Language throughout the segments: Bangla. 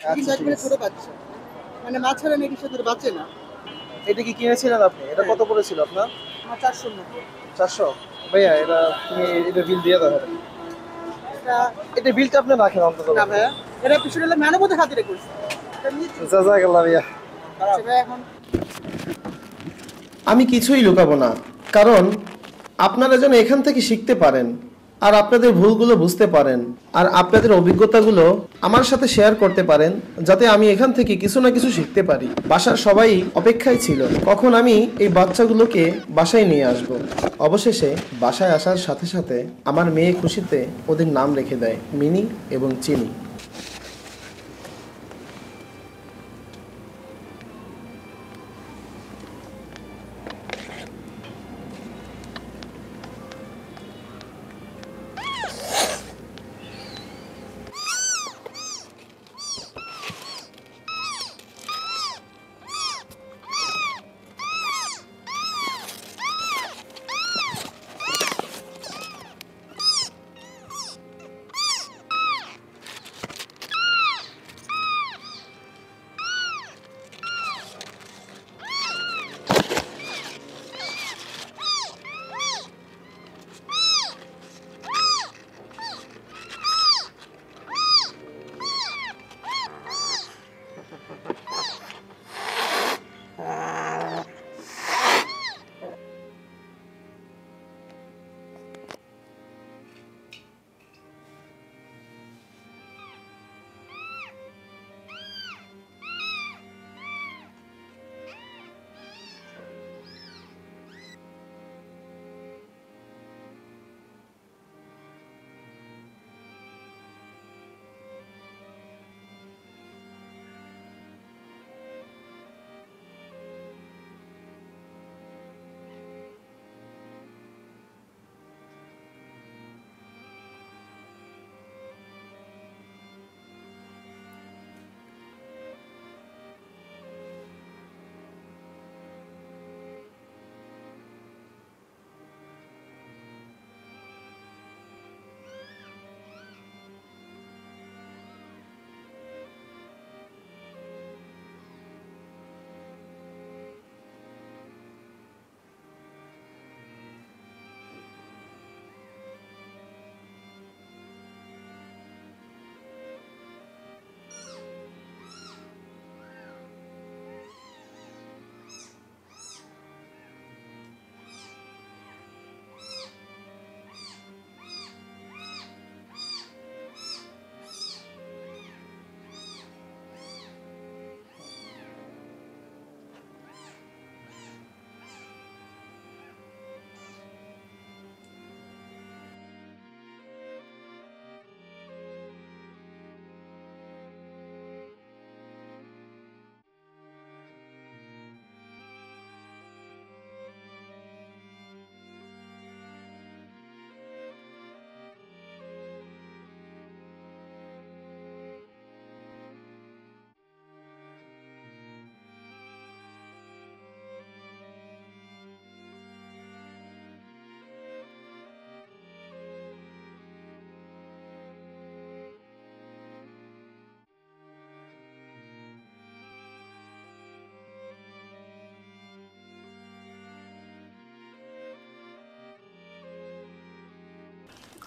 কিন্তু আচ্ছা, ঠিক একবারে আছে। ছোট বাচ্চা। মানে মা ছাড়া মেয়েটির সাথে ওরা বাঁচে না। এটা কি কিনেছিলেন আপনি? এটা হ্যাঁ, কত পড়েছিল আপনার? আমার ৪০০ র মতো। ৪০০? ভাইয়া এটা তুমি এটা বিল দিয়ে দাও। এটা এটা বিলটা আপনি রাখেন অন্তত না পক্ষে। ভাইয়া, এটা বিষয়টা হলো মানবতার খাতিরে করছি। এটা নিয়ে চিন্তা নেই। জাযাকাল্লাহ ভাইয়া। আচ্ছা ভাইয়া এখন আমি কিছুই লুকাবো না, কারণ আপনারা যেন এখান থেকে শিখতে পারেন আর আপনাদের ভুলগুলো বুঝতে পারেন আর আপনাদের অভিজ্ঞতাগুলো আমার সাথে শেয়ার করতে পারেন, যাতে আমি এখান থেকে কিছু না কিছু শিখতে পারি। বাসার সবাই অপেক্ষায় ছিল কখন আমি এই বাচ্চাগুলোকে বাসায় নিয়ে আসব। অবশেষে বাসায় আসার সাথে সাথে আমার মেয়ে খুশিতে ওদের নাম রেখে দেয় মিনি এবং চিনি।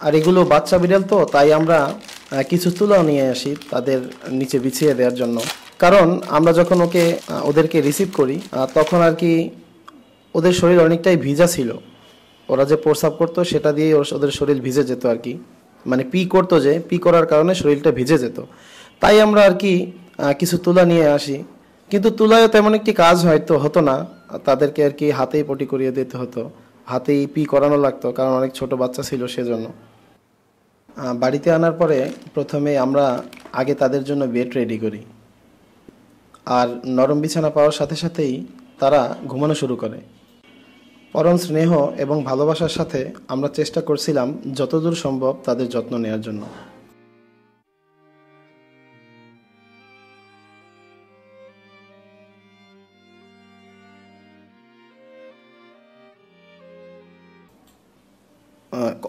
আর এগুলো বাচ্চা বিড়াল তো, তাই আমরা কিছু তুলাও নিয়ে আসি তাদের নিচে বিছিয়ে দেওয়ার জন্য। কারণ আমরা যখন ওদেরকে রিসিভ করি তখন আর কি ওদের শরীর অনেকটাই ভিজা ছিল। ওরা যে প্রস্রাব করতো সেটা দিয়েই ওদের শরীর ভিজে যেত আর কি। মানে পি করতো, যে পি করার কারণে শরীরটা ভিজে যেত। তাই আমরা আর কি কিছু তুলা নিয়ে আসি। কিন্তু তুলায়ও তেমন একটি কাজ হয়তো হতো না, তাদেরকে আর কি হাতেই পটি করিয়ে দিতে হতো, হাতেই পি করানো লাগতো, কারণ অনেক ছোট বাচ্চা ছিল সেজন্য। বাড়িতে আনার পরে প্রথমে আমরা আগে তাদের জন্য বেড রেডি করি, আর নরম বিছানা পাওয়ার সাথে সাথেই তারা ঘুমানো শুরু করে। পরম স্নেহ এবং ভালোবাসার সাথে আমরা চেষ্টা করছিলাম যতদূর সম্ভব তাদের যত্ন নেওয়ার জন্য।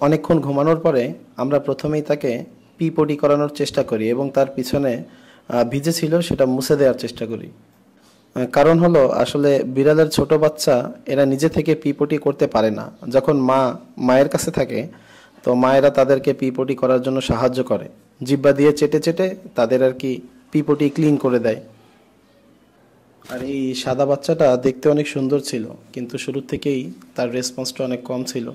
অনেকক্ষণ ঘুমানোর পরে আমরা প্রথমেই তাকে পি পটি করানোর চেষ্টা করি এবং তার পিছনে ভিজে ছিল সেটা মুছে দেওয়ার চেষ্টা করি। কারণ হলো আসলে বিড়ালের ছোট বাচ্চা এরা নিজে থেকে পিপটি করতে পারে না। যখন মায়ের কাছে থাকে তো মায়েরা তাদেরকে পিপটি করার জন্য সাহায্য করে, জিহ্বা দিয়ে চেটে চেটে তাদের আর কি পিপটি ক্লিন করে দেয়। আর এই সাদা বাচ্চাটা দেখতে অনেক সুন্দর ছিল, কিন্তু শুরু থেকেই তার রেসপন্সটা অনেক কম ছিল।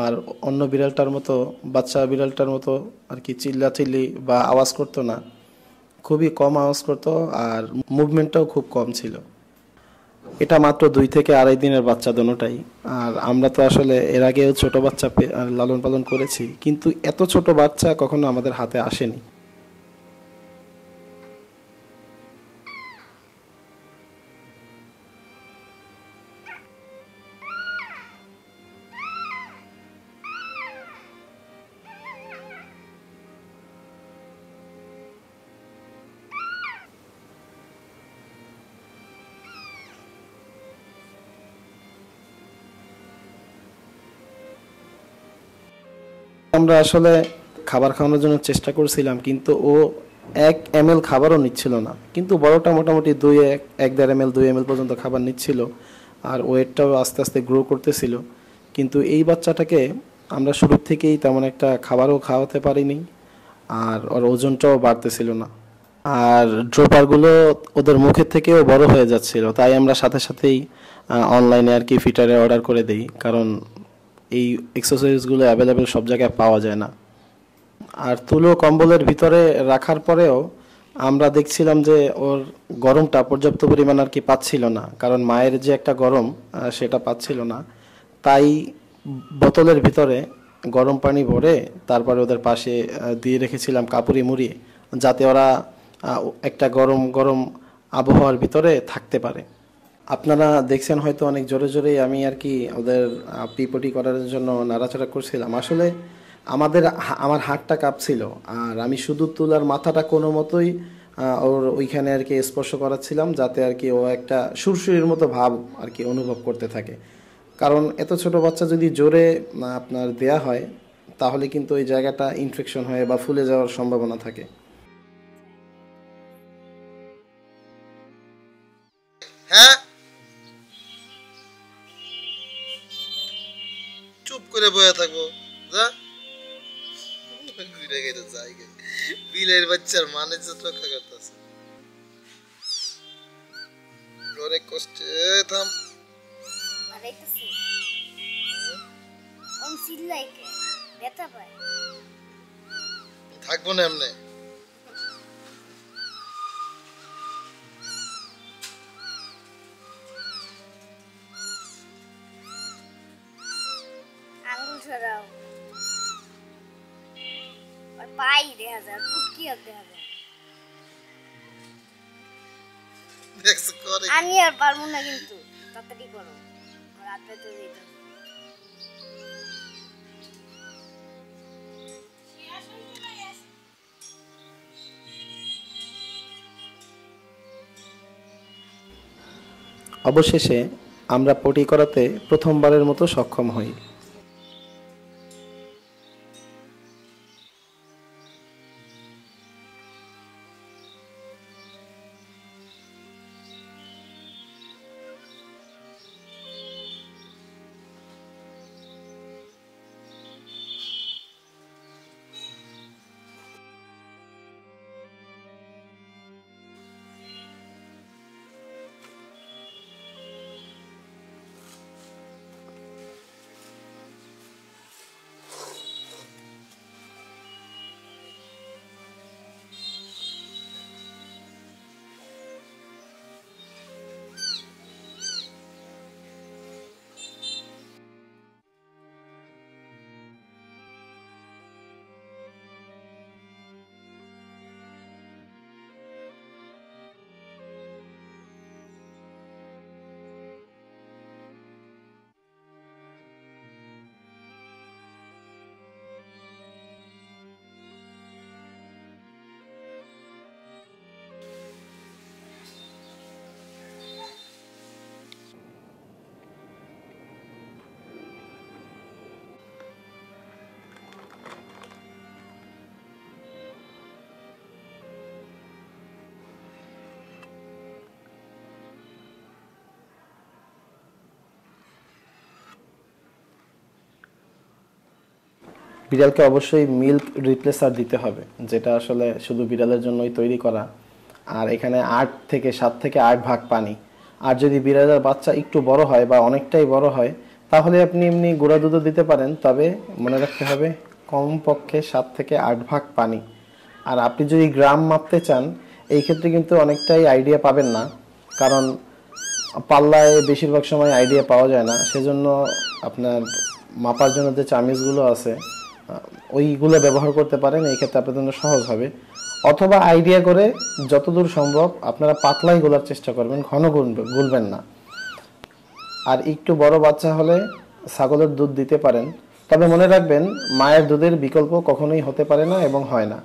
আর অন্য বিড়ালটার মতো, বাচ্চা বিড়ালটার মতো আর কি চিল্লাচিল্লি বা আওয়াজ করতো না, খুবই কম আওয়াজ করতো, আর মুভমেন্টটাও খুব কম ছিল। এটা মাত্র 2 থেকে আড়াই দিনের বাচ্চা দোনোটাই। আর আমরা তো আসলে এর আগেও ছোট বাচ্চা লালন পালন করেছি, কিন্তু এত ছোট বাচ্চা কখনো আমাদের হাতে আসেনি। আমরা আসলে খাবার খাওয়ানোর জন্য চেষ্টা করছিলাম, কিন্তু ও 1 ml খাবারও নিচ্ছিল না, কিন্তু বড়টা মোটামুটি 1.5 ml 2 ml পর্যন্ত খাবার নিচ্ছিল। আর ওয়েটটাও আস্তে আস্তে গ্রো করতেছিল। কিন্তু এই বাচ্চাটাকে আমরা শুরু থেকেই তেমন একটা খাবারও খাওয়াতে পারিনি, আর ওর ওজনটাও বাড়তেছিল না। আর ড্রপারগুলো ওদের মুখের থেকেও বড় হয়ে যাচ্ছিল, তাই আমরা সাথে সাথেই অনলাইনে আর কি ফিটারে অর্ডার করে দিই, কারণ এই এক্সারসাইজগুলো অ্যাভেলেবেল সব জায়গায় পাওয়া যায় না। আর তুলো কম্বলের ভিতরে রাখার পরেও আমরা দেখছিলাম যে ওর গরমটা পর্যাপ্ত পরিমাণ আর কি পাচ্ছিল না, কারণ মায়ের যে একটা গরম সেটা পাচ্ছিল না। তাই বোতলের ভিতরে গরম পানি ভরে তারপরে ওদের পাশে দিয়ে রেখেছিলাম কাপড়ে মুড়িয়ে, যাতে ওরা একটা গরম গরম আবহাওয়ার ভিতরে থাকতে পারে। আপনারা দেখছেন হয়তো অনেক জোরে জোরেই আমি আর কি ওদের পিপটি করার জন্য নাড়াচাড়া করছিলাম। আসলে আমার হাতটা কাঁপছিল, আর আমি শুধু তুলার মাথাটা কোনো মতোই ওর ওইখানে আর কি স্পর্শ করাচ্ছিলাম, যাতে আর কি ও একটা সুরসুরির মতো ভাব আর কি অনুভব করতে থাকে। কারণ এত ছোট বাচ্চা যদি জোরে আপনার দেয়া হয়, তাহলে কিন্তু ওই জায়গাটা ইনফেকশন হয়ে বা ফুলে যাওয়ার সম্ভাবনা থাকে। হ্যাঁ, চুপ করে বয়ে থাকবো, যা ঘুরে গেলে জায়গা বিলের বাচ্চার মানে রক্ষা করতেছে অনেক কষ্টে। থাম, বাড়াইতেছি ওম সিল্লাইকে ব্যথা পায়। থাকবো না এমনি। আঙ্গুল সরাও, আর পাই দেখা যায়, পুটকি আর দেখা যায়। দেখছো করে আমি আর পারবো না, কিন্তু তাড়াতাড়ি করো, রাতে তো যেতে হবে। অবশেষে আমরা পটি করাতে প্রথমবারের মতো সক্ষম হই। বিড়ালকে অবশ্যই মিল্ক রিপ্লেসার দিতে হবে, যেটা আসলে শুধু বিড়ালের জন্যই তৈরি করা। আর এখানে 7 থেকে 8 ভাগ পানি। আর যদি বিড়ালের বাচ্চা একটু বড় হয় বা অনেকটাই বড় হয়, তাহলে আপনি এমনি গুঁড়া দুধও দিতে পারেন, তবে মনে রাখতে হবে কমপক্ষে 7 থেকে 8 ভাগ পানি। আর আপনি যদি গ্রাম মাপতে চান, এই ক্ষেত্রে কিন্তু অনেকটাই আইডিয়া পাবেন না, কারণ পাল্লায় বেশিরভাগ সময় আইডিয়া পাওয়া যায় না। সেজন্য আপনার মাপার জন্য যে চামিচগুলো আছে ওইগুলো ব্যবহার করতে পারেন, এই ক্ষেত্রে আপনার জন্য সহজ হবে। অথবা আইডিয়া করে যতদূর সম্ভব আপনারা পাতলাই গোলার চেষ্টা করবেন, ঘন গুলবেন না। আর একটু বড় বাচ্চা হলে ছাগলের দুধ দিতে পারেন, তবে মনে রাখবেন মায়ের দুধের বিকল্প কখনোই হতে পারে না এবং হয় না।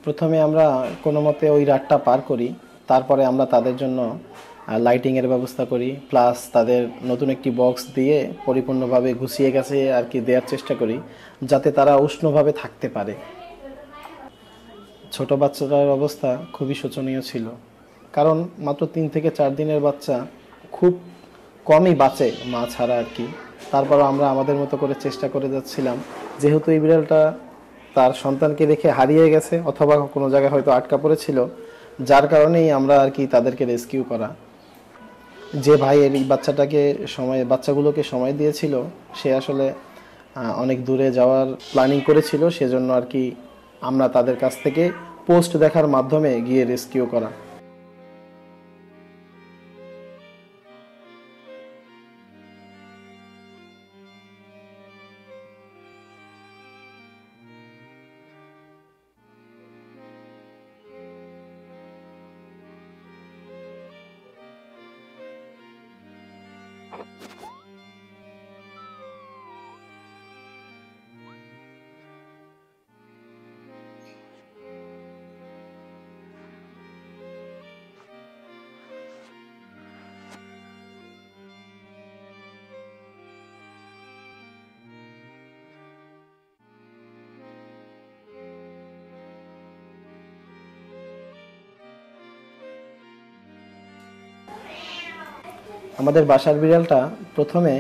প্রথমে আমরা কোনো মতে ওই রাতটা পার করি, তারপরে আমরা তাদের জন্য লাইটিংয়ের ব্যবস্থা করি, প্লাস তাদের নতুন একটি বক্স দিয়ে পরিপূর্ণভাবে গুছিয়ে গেছে আর কি দেওয়ার চেষ্টা করি, যাতে তারা উষ্ণভাবে থাকতে পারে। ছোট বাচ্চাটার অবস্থা খুবই শোচনীয় ছিল, কারণ মাত্র 3 থেকে 4 দিনের বাচ্চা, খুব কমই বাঁচে মা ছাড়া আর কি। তারপরও আমরা আমাদের মতো করে চেষ্টা করে যাচ্ছিলাম, যেহেতু এই বিড়ালটা তার সন্তানকে দেখে হারিয়ে গেছে অথবা কোনো জায়গায় হয়তো আটকা পড়েছিল, যার কারণেই আমরা আর কি তাদেরকে রেস্কিউ করা। যে ভাই এই বাচ্চাগুলোকে সময় দিয়েছিল, সে আসলে অনেক দূরে যাওয়ার প্ল্যানিং করেছিল, সেজন্য আর কি আমরা তাদের কাছ থেকে পোস্ট দেখার মাধ্যমে গিয়ে রেস্কিউ করা। আমাদের বাসার বিড়ালটা প্রথমে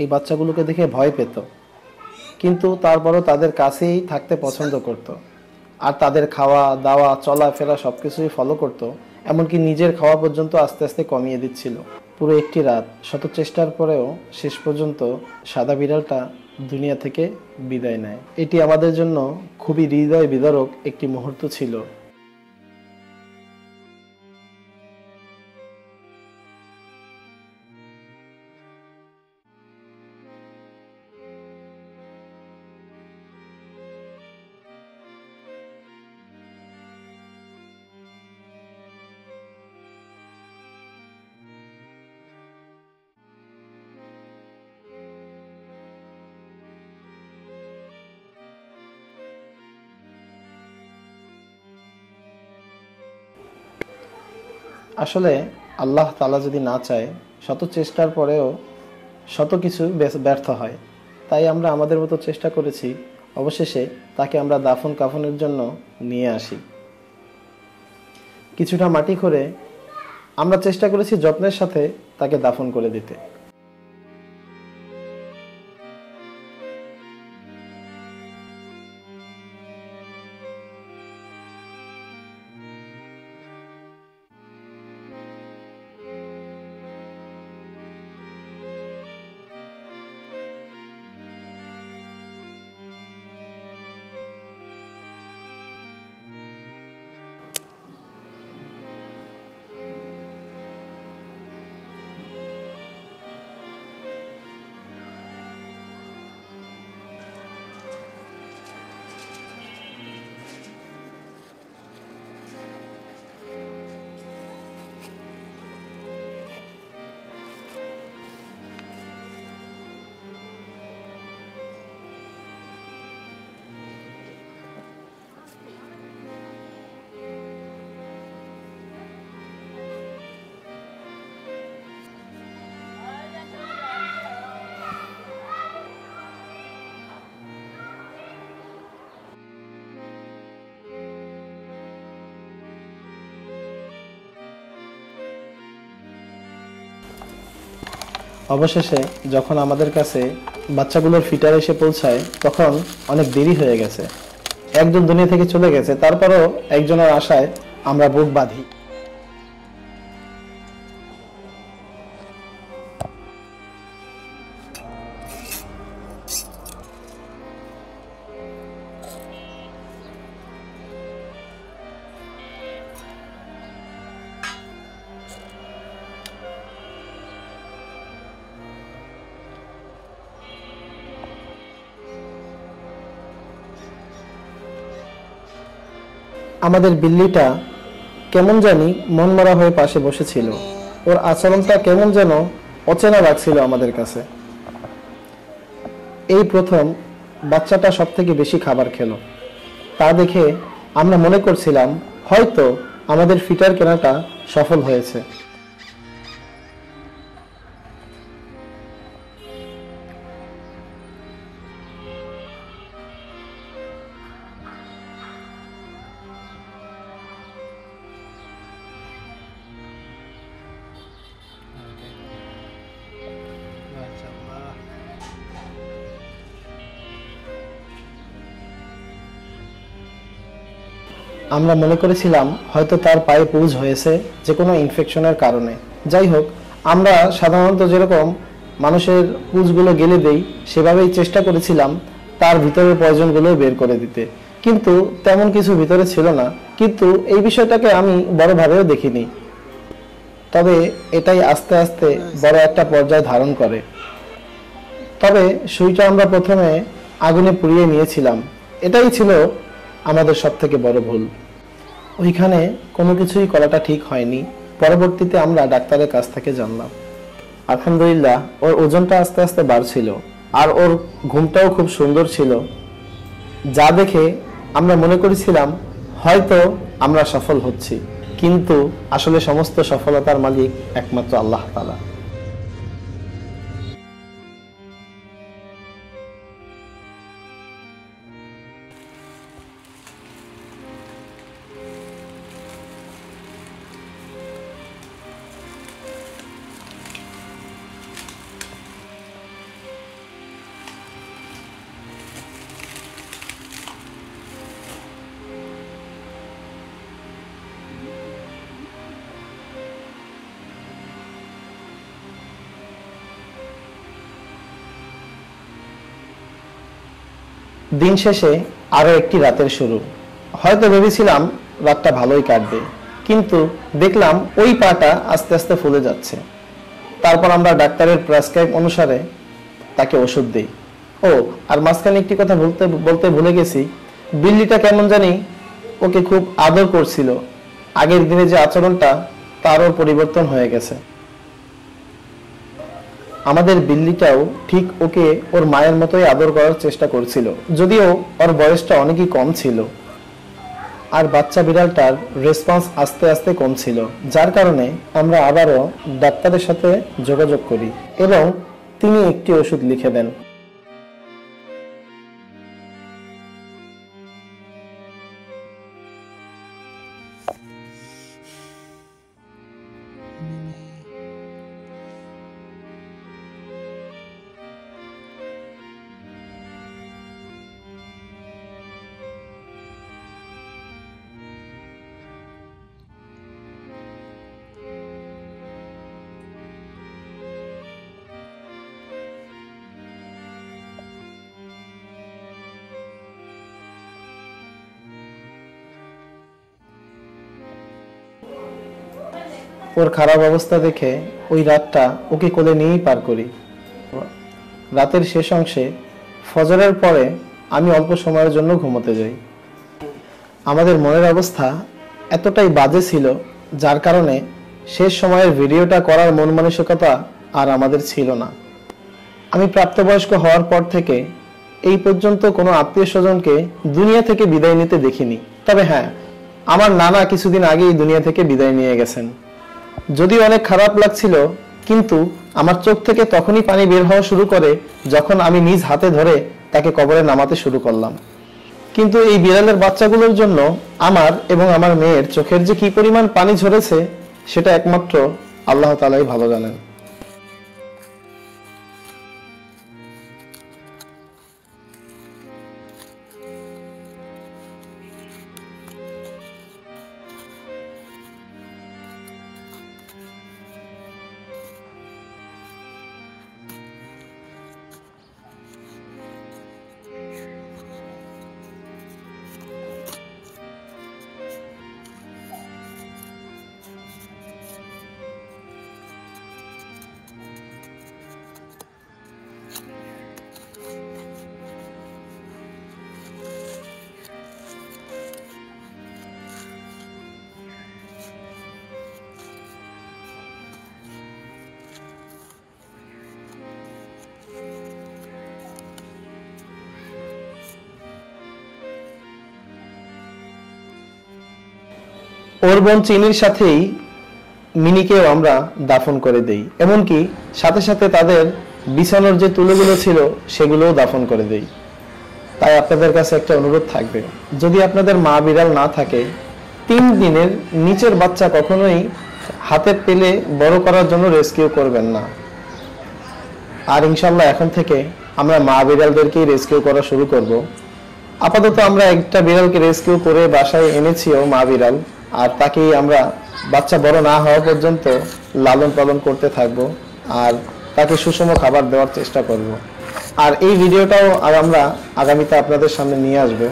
এই বাচ্চাগুলোকে দেখে ভয় পেত, কিন্তু তারপরও তাদের কাছেই থাকতে পছন্দ করত। আর তাদের খাওয়া দাওয়া চলাফেরা সব কিছুই ফলো করতো, এমনকি নিজের খাওয়া পর্যন্ত আস্তে আস্তে কমিয়ে দিচ্ছিল। পুরো একটি রাত শত চেষ্টার পরেও শেষ পর্যন্ত সাদা বিড়ালটা দুনিয়া থেকে বিদায় নেয়। এটি আমাদের জন্য খুবই হৃদয় বিদারক একটি মুহূর্ত ছিল। আসলে আল্লাহ তাআলা যদি না চায়, শত চেষ্টার পরেও শত কিছু ব্যর্থ হয়। তাই আমরা আমাদের মতো চেষ্টা করেছি, অবশেষে তাকে আমরা দাফন কাফনের জন্য নিয়ে আসি। কিছুটা মাটি করে আমরা চেষ্টা করেছি যত্নের সাথে তাকে দাফন করে দিতে। অবশেষে যখন আমাদের কাছে বাচ্চাগুলোর ফিটার এসে পৌঁছায়, তখন অনেক দেরি হয়ে গেছে। একজন দুনিয়া থেকে চলে গেছে, তারপরও একজনের আশায় আমরা বুক বাঁধি। আমাদের বিল্লিটা কেমন জানি মনমরা হয়ে পাশে বসেছিল। ওর আচরণটা কেমন যেন অচেনা লাগছিল আমাদের কাছে। এই প্রথম বাচ্চাটা সব থেকে বেশি খাবার খেলো। তা দেখে আমরা মনে করছিলাম হয়তো আমাদের ফিটার কেনাটা সফল হয়েছে। আমরা মনে করেছিলাম হয়তো তার পায়ে পুজ হয়েছে যে কোনো ইনফেকশনের কারণে। যাই হোক, আমরা সাধারণত যেরকম মানুষের পুজগুলো গেলে দেই, সেভাবেই চেষ্টা করেছিলাম তার ভিতরের পয়জনগুলো বের করে দিতে, কিন্তু তেমন কিছু ভিতরে ছিল না। কিন্তু এই বিষয়টাকে আমি বড়ভাবেও দেখিনি, তবে এটাই আস্তে আস্তে বড় একটা পর্যায় ধারণ করে। তবে সুইটা আমরা প্রথমে আগুনে পুড়িয়ে নিয়েছিলাম, এটাই ছিল আমাদের সব থেকে বড় ভুল। ওইখানে কোনো কিছুই করাটা ঠিক হয়নি। পরবর্তীতে আমরা ডাক্তারের কাছ থেকে জানলাম, আলহামদুলিল্লাহ ওর ওজনটা আস্তে আস্তে বাড়ছিল, আর ওর ঘুমটাও খুব সুন্দর ছিল, যা দেখে আমরা মনে করেছিলাম হয়তো আমরা সফল হচ্ছি। কিন্তু আসলে সমস্ত সফলতার মালিক একমাত্র আল্লাহ তাআলা। দিন শেষে আরও একটি রাতের শুরু। হয়তো ভেবেছিলাম রাতটা ভালোই কাটবে, কিন্তু দেখলাম ওই পাটা আস্তে আস্তে ফুলে যাচ্ছে। তারপর আমরা ডাক্তারের প্রেসক্রাইব অনুসারে তাকে ওষুধ দিই। ও আর মাঝখানে একটি কথা বলতে ভুলে গেছি, বিল্লিটা কেমন জানি ওকে খুব আদর করছিল। আগের দিনে যে আচরণটা তারও পরিবর্তন হয়ে গেছে। আমাদের বিল্লিটাও ঠিক ওকে ওর মায়ের মতোই আদর করার চেষ্টা করছিল, যদিও ওর বয়সটা অনেকই কম ছিল। আর বাচ্চা বিড়ালটার রেসপন্স আস্তে আস্তে কমছিল, যার কারণে আমরা আবারও ডাক্তারের সাথে যোগাযোগ করি এবং তিনি একটি ওষুধ লিখে দেন। ওর খারাপ অবস্থা দেখে ওই রাতটা ওকে কোলে নিয়েই পার করি। রাতের শেষ অংশে ফজরের পরে আমি অল্প সময়ের জন্য ঘুমোতে যাই। আমাদের মনের অবস্থা এতটাই বাজে ছিল, যার কারণে শেষ সময়ের ভিডিওটা করার মন মানসিকতা আর আমাদের ছিল না। আমি প্রাপ্তবয়স্ক হওয়ার পর থেকে এই পর্যন্ত কোনো আত্মীয় স্বজনকে দুনিয়া থেকে বিদায় নিতে দেখিনি। তবে হ্যাঁ, আমার নানা কিছুদিন আগেই দুনিয়া থেকে বিদায় নিয়ে গেছেন। যদিও অনেক খারাপ লাগছিল, কিন্তু আমার চোখ থেকে তখনই পানি বের হওয়া শুরু করে যখন আমি নিজ হাতে ধরে তাকে কবরে নামাতে শুরু করলাম। কিন্তু এই বিড়ালের বাচ্চাগুলোর জন্য আমার এবং আমার মেয়ের চোখের যে কি পরিমাণ পানি ঝরেছে সেটা একমাত্র আল্লাহ তাআলাই ভালো জানেন। ওর বোন চিনির সাথেই মিনিকেও আমরা দাফন করে দেই, এমনকি সাথে সাথে তাদের বিছানোর যে তুলোগুলো ছিল সেগুলোও দাফন করে দেই। তাই আপনাদের কাছে একটা অনুরোধ থাকবে, যদি আপনাদের মা বিড়াল না থাকে, 3 দিনের নিচের বাচ্চা কখনোই হাতে পেলে বড় করার জন্য রেস্কিউ করবেন না। আর ইনশাল্লাহ এখন থেকে আমরা মা বিড়ালদেরকেই রেস্কিউ করা শুরু করব। আপাতত আমরা একটা বিড়ালকে রেস্কিউ করে বাসায় এনেছিও, মা বিড়াল, আর তাকেই আমরা বাচ্চা বড় না হওয়া পর্যন্ত লালন পালন করতে থাকবো আর তাকে সুষম খাবার দেওয়ার চেষ্টা করব। আর এই ভিডিওটাও আমরা আগামীতে আপনাদের সামনে নিয়ে আসবো।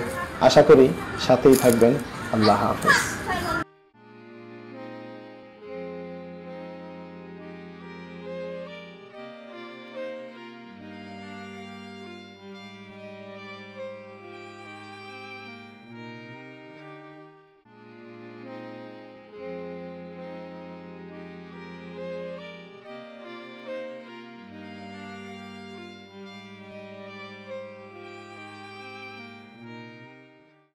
আশা করি সাথেই থাকবেন। আল্লাহ হাফেজ।